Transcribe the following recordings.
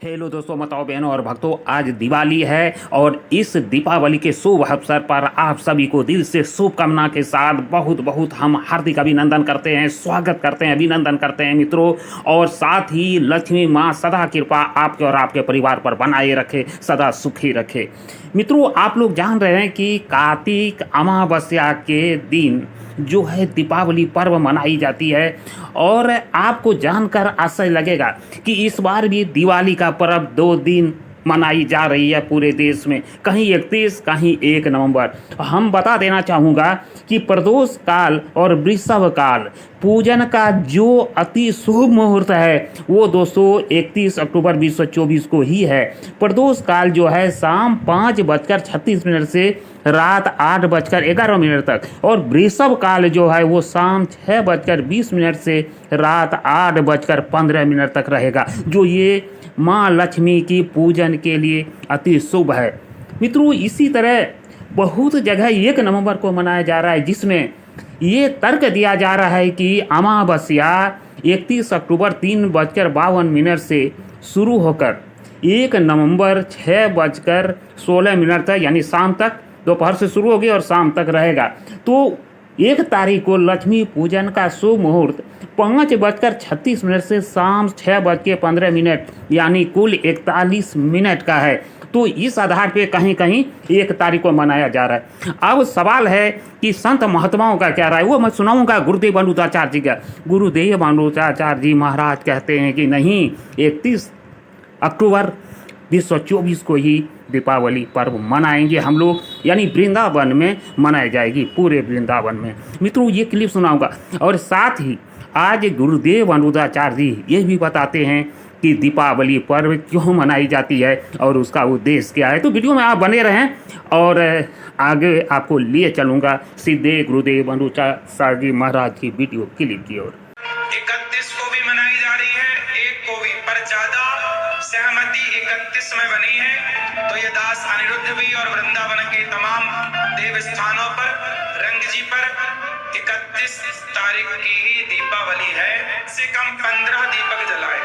Hello दोस्तों, माताओं, बहनों और भक्तों, आज दिवाली है और इस दीपावली के शुभ अवसर पर आप सभी को दिल से शुभकामना के साथ बहुत बहुत हम हार्दिक अभिनंदन करते हैं, स्वागत करते हैं, अभिनंदन करते हैं मित्रों। और साथ ही लक्ष्मी माँ सदा कृपा आपके और आपके परिवार पर बनाए रखे, सदा सुखी रखे। मित्रों, आप लोग जान रहे हैं कि कार्तिक अमावस्या के दिन जो है दीपावली पर्व मनाई जाती है। और आपको जानकर आश्चर्य लगेगा कि इस बार भी दिवाली का पर्व 2 दिन मनाई जा रही है पूरे देश में, कहीं 31 कहीं 1 नवंबर। हम बता देना चाहूँगा कि प्रदोष काल और वृषभ काल पूजन का जो अति शुभ मुहूर्त है वो दोस्तों 31 अक्टूबर 2024 को ही है। प्रदोष काल जो है शाम 5:36 से रात 8:11 तक, और वृषभ काल जो है वो शाम 6:20 से रात 8:15 तक रहेगा, जो ये माँ लक्ष्मी की पूजन के लिए अति शुभ है। मित्रों, इसी तरह बहुत जगह 1 नवंबर को मनाया जा रहा है, जिसमें ये तर्क दिया जा रहा है कि अमावस्या 31 अक्टूबर 3:52 से शुरू होकर 1 नवंबर 6:16 तक, यानी शाम तक, दोपहर से शुरू होगी और शाम तक रहेगा। तो 1 तारीख को लक्ष्मी पूजन का शुभ मुहूर्त 5:36 से शाम 6:15, यानी कुल 41 मिनट का है। तो इस आधार पे कहीं कहीं 1 तारीख को मनाया जा रहा है। अब सवाल है कि संत महात्माओं का क्या राय, वो मैं सुनाऊंगा गुरुदेव अमृताचार्य जी का। गुरुदेव अमृताचार्य जी महाराज कहते हैं कि नहीं, 31 अक्टूबर 2024 को ही दीपावली पर्व मनाएंगे हम लोग, यानी वृंदावन में मनाई जाएगी, पूरे वृंदावन में। मित्रों, ये क्लिप सुनाऊंगा। और साथ ही आज गुरुदेव अमृताचार्य जी ये भी बताते हैं कि दीपावली पर्व क्यों मनाई जाती है और उसका उद्देश्य क्या है। तो वीडियो में आप बने रहें और आगे आपको लिए चलूँगा सीधे गुरुदेव अमृताचार्य जी महाराज की वीडियो क्लिप की ओर। 31 को भी मनाई जा रही है, 1 को भी, पर ज्यादा सहमति 31 में बनी है। तो ये दास अनिरुद्ध भी और वृंदावन के तमाम देव स्थानों पर, रंग जी पर 31 तारीख की ही दीपावली है। से कम 15 दीपक जलाए,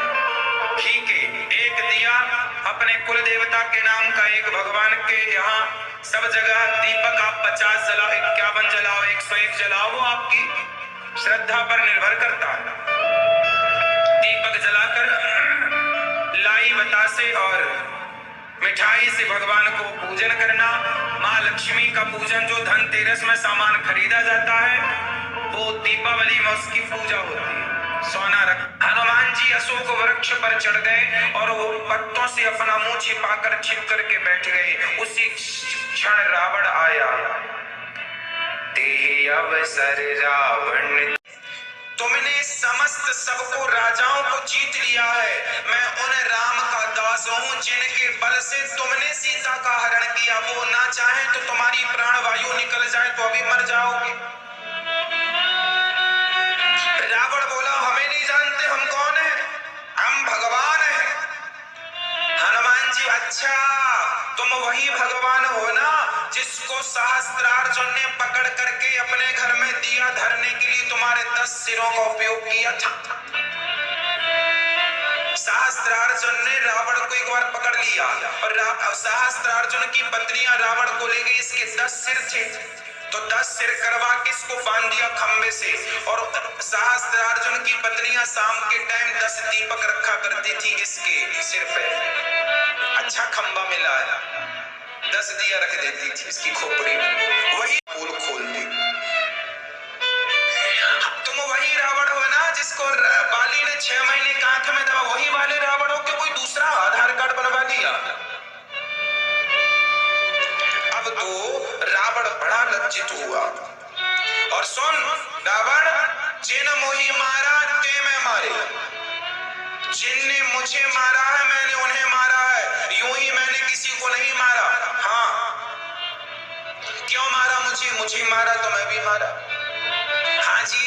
ठीक है, 1 दिया अपने कुल देवता के नाम का, 1 भगवान के। यहाँ सब जगह दीपक आप 50 जलाओ, 51 जलाओ, 101 जलाओ, वो आपकी श्रद्धा पर निर्भर करता है। दीपक जलाकर लाई बतासे और मिठाई से भगवान को पूजन करना। माँ लक्ष्मी का पूजन जो धनतेरस में सामान खरीदा जाता है, वो दीपावली में उसकी पूजा होती है। सोना रख हनुमान जी अशोक वृक्ष पर चढ़ गए और वो पत्तों से अपना मुंह छिपाकर छिप करके बैठ गए। उसी क्षण रावण आया। तेहि अवसर रावण, तुमने समस्त सबको, राजाओं को जीत लिया है। मैं उन राम का दास हूँ जिनके बल से तुमने सीता का हरण किया। वो ना चाहे तो तुम्हारी प्राण वायु निकल जाए तो अभी मर जाओगे। रावण बोला, हमें नहीं जानते हम कौन है, हम भगवान हैं। हनुमान जी, अच्छा तुम वही भगवान हो ना जिसको सहस्त्रार्जुन ने पकड़ करके अपने घर में दिया धरने के लिए तुम्हारे 10 सिरों का उपयोग किया था। सहस्त्रार्जुन ने रावण को एक बार पकड़ लिया और सहस्त्रार्जुन की पत्नियां रावण को ले गई। इसके 10 सिर थे, तो 10 सिर करवा के इसको बांध दिया खंबे से। और सहस्त्रार्जुन की पत्नियां शाम के टाइम 10 दीपक रखा करती थी इसके सिर पे। अच्छा खंबा मिला है, 10 दिया रख देती थी इसकी खोपड़ी में, वही पोल खोल दी। तुम वही रावण हो ना जिसको बाली ने 6 महीने कांख में दबा, वही वाले रावण हो कि कोई दूसरा आधार कार्ड बनवा दिया। अब तो रावण बड़ा लज्जित हुआ। और सुन रावण, जिन मोही मारा ते मैं मारे, जिनने मुझे मारा है मैंने उन्हें मारा है, यूं ही मैंने किसी को नहीं मारा। हाँ, क्यों मारा मुझे मारा तो मैं भी मारा। हाँ जी,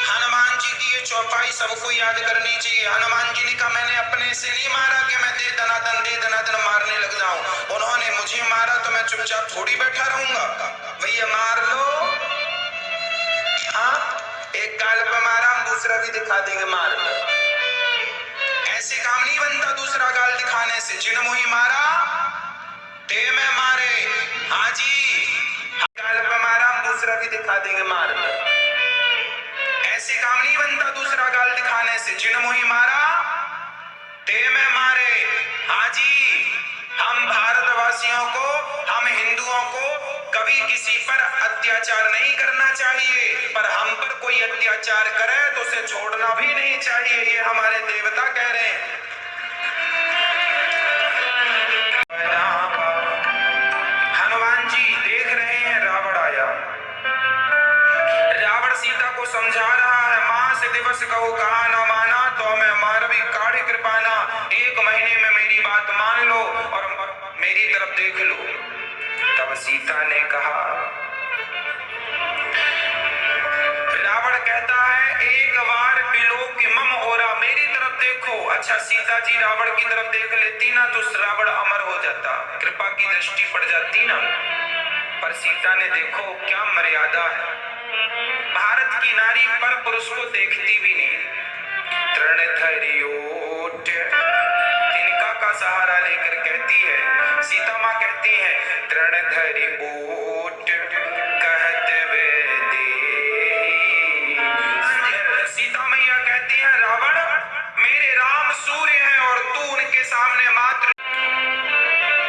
हनुमान जी की ये चौपाई सबको याद करनी चाहिए। हनुमान जी ने कहा, मैंने अपने से नहीं मारा कि मैं दे दनादन मारने लग जाऊं। उन्होंने मुझे मारा तो मैं चुपचाप थोड़ी बैठा रहूंगा। भैया मार लो। हाँ, एक गाल पे मारा, हम दूसरा भी दिखा देंगे मार। ऐसे काम नहीं बनता दूसरा गाल दिखाने से जिन मुही मारा ते में मारे। हाँ जी, गाल पे मारा, हम दूसरा भी दिखा देंगे मार कर। ऐसे काम नहीं बनता दूसरा गाल दिखाने से। जिन मुही मारा ते में मारे। हाँ जी, हम भारतवासियों को, हम हिंदुओं को कभी किसी पर अत्याचार नहीं करना चाहिए, पर हम पर कोई अत्याचार करे तो उसे छोड़ना भी नहीं चाहिए, ये हमारे देवता कह रहे हैं। हनुमान जी देख रहे हैं रावण आया। रावण सीता को समझा रहा है, मां से दिवस कहूं कहा न माना, तो मैं मारवी काढ़ कृपाना। 1 महीने में मेरी बात मान लो और मेरी तरफ देख लो। तब सीता ने कहा, रावण कहता है, एक बार बिलो कि मम ओरा, मेरी तरफ देखो। अच्छा, सीता जी रावण की तरफ देख लेती ना तो रावण अमर हो जाता, कृपा की दृष्टि पड़ जाती ना। पर सीता ने देखो क्या मर्यादा है, भारत की नारी पर पुरुष को देखती भी नहीं। तृण धरियोट, तिनका का सहारा लेकर कहती है, सीता माँ कहती है, तृण धरि ओट कहत वे देहि। सीता मैया कहती है, रावण मेरे राम सूर्य हैं और तू उनके सामने मात्र।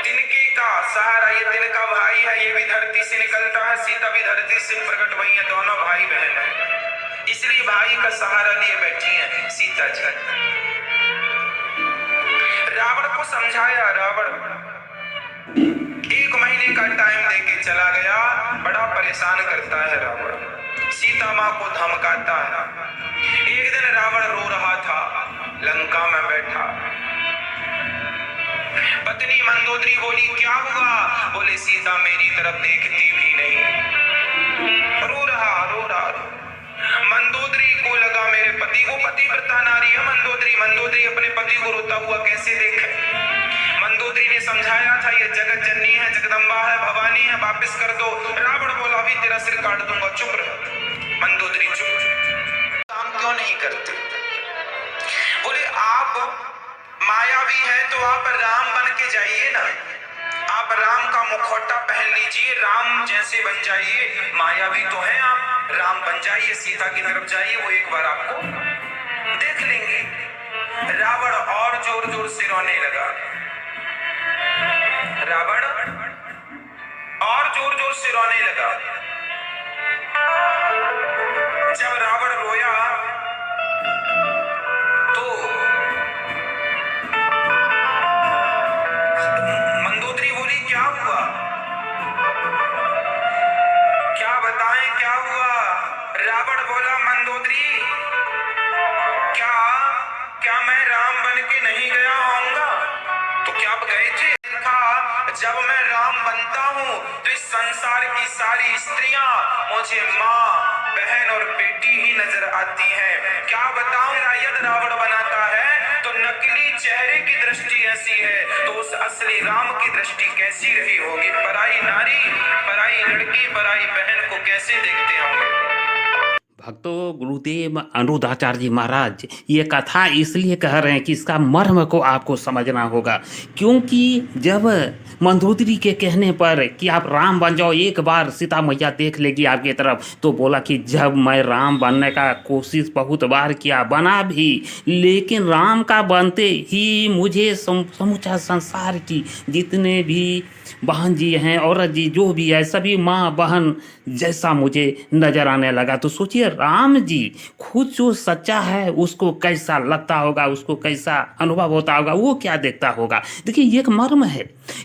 तिनके का सहारा, ये तिनका भाई है, ये भी धरती से निकलता है, सीता भी धरती से प्रकट हुई है, दोनों भाई बहन हैं, इसलिए भाई का सहारा लिए बैठी हैं सीता जी। रावण को समझाया, रावण 1 महीने का टाइम देके चला गया, बड़ा परेशान करता है रावण, सीता माँ को धमकाता है। एक दिन रावण रो रहा था, लंका में बैठा, पत्नी मंदोदरी बोली, क्या हुआ? बोले, सीता मेरी तरफ देखती भी नहीं। रो रहा। मंदोदरी को लगा मेरे पति को, पतिव्रता नारी है मंदोदरी अपने पति को रोता हुआ कैसे देखे। मंदोदरी ने समझाया था, ये जगत जननी है, जगदम्बा है, भवानी है, वापस कर दो। रावण बोला, अभी तेरा सिर काट दूंगा, चुप रह। मंदोदरी चुप, काम क्यों नहीं करते? बोले, आप मायावी है तो आप राम बन के जाइए ना, आप राम का मुखौटा पहन लीजिए, राम जैसे बन जाइए। मायावी तो है आप, राम बन जाइए, सीता की तरफ जाइए, वो एक बार आपको देख लेंगे। रावण और जोर जोर से रोने लगा। रावण और जोर जोर से रोने लगा। जब रावण रोया तो मंदोदरी बोली, क्या हुआ? क्या बताएं क्या हुआ? रावण बोला, मंदोदरी क्या मैं राम बन के नहीं गया होऊंगा? तो क्या आप गए थे? देखा, जब मैं राम बनता हूँ तो इस संसार की सारी स्त्रियां मुझे माँ, बहन और बेटी ही नजर आती हैं। क्या बताऊं, यदि रावण बनाता है तो नकली चेहरे की दृष्टि ऐसी है, तो उस असली राम की दृष्टि कैसी रही होगी? पराई नारी, पराई लड़की, पराई बहन को कैसे देखते होंगे? भक्तों, गुरुदेव अनिरुद्धाचार्य जी महाराज ये कथा इसलिए कह रहे हैं कि इसका मर्म को आपको समझना होगा, क्योंकि जब मंदोदरी के कहने पर कि आप राम बन जाओ, एक बार सीता मैया देख लेगी आपकी तरफ, तो बोला कि जब मैं राम बनने का कोशिश बहुत बार किया, बना भी, लेकिन राम का बनते ही मुझे समूचा संसार की जितने भी बहन जी हैं, औरत जी जो भी है, सभी माँ बहन जैसा मुझे नजर आने लगा। तो सोचिए, राम जी खुद जो सच्चा है उसको कैसा लगता होगा, उसको कैसा अनुभव होता होगा, वो क्या देखता होगा। देखिए, ये एक मर्म है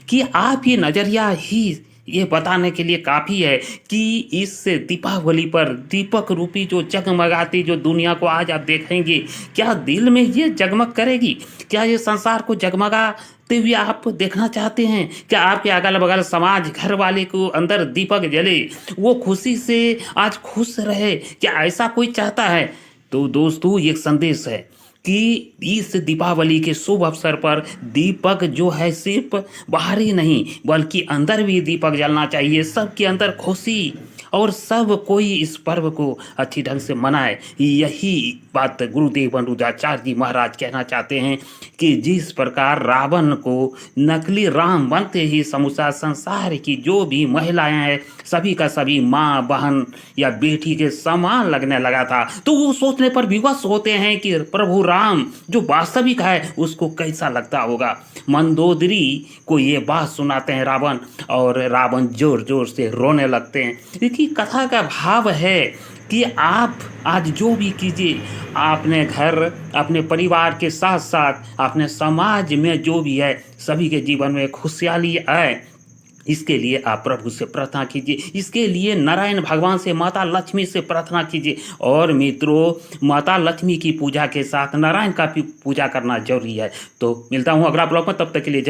कि आप ये नजरिया ही ये बताने के लिए काफ़ी है कि इस दीपावली पर दीपक रूपी जो जगमगाती जो दुनिया को आज आप देखेंगे, क्या दिल में ये जगमग करेगी? क्या ये संसार को जगमगाते हुए आप देखना चाहते हैं? क्या आपके अगल बगल समाज, घर वाले को अंदर दीपक जले, वो खुशी से आज खुश रहे? क्या ऐसा कोई चाहता है? तो दोस्तों, ये संदेश है कि इस दीपावली के शुभ अवसर पर दीपक जो है सिर्फ बाहर ही नहीं बल्कि अंदर भी दीपक जलना चाहिए। सबके अंदर खुशी और सब कोई इस पर्व को अच्छी ढंग से मनाए। यही बात गुरुदेव अनुरूद्धाचार्य जी महाराज कहना चाहते हैं कि जिस प्रकार रावण को नकली राम बनते ही समूचा संसार की जो भी महिलाएं हैं सभी का सभी माँ बहन या बेटी के समान लगने लगा था, तो वो सोचने पर विवश होते हैं कि प्रभु राम जो वास्तविक है उसको कैसा लगता होगा। मंदोदरी को ये बात सुनाते हैं रावण, और रावण जोर जोर से रोने लगते हैं। देखिए कथा का भाव है कि आप आज जो भी कीजिए, अपने घर अपने परिवार के साथ साथ अपने समाज में जो भी है सभी के जीवन में खुशहाली आए, इसके लिए आप प्रभु से प्रार्थना कीजिए। इसके लिए नारायण भगवान से माता लक्ष्मी से प्रार्थना कीजिए। और मित्रों, माता लक्ष्मी की पूजा के साथ नारायण का भी पूजा करना जरूरी है। तो मिलता हूँ अगला ब्लॉग में, तब तक के लिए जय।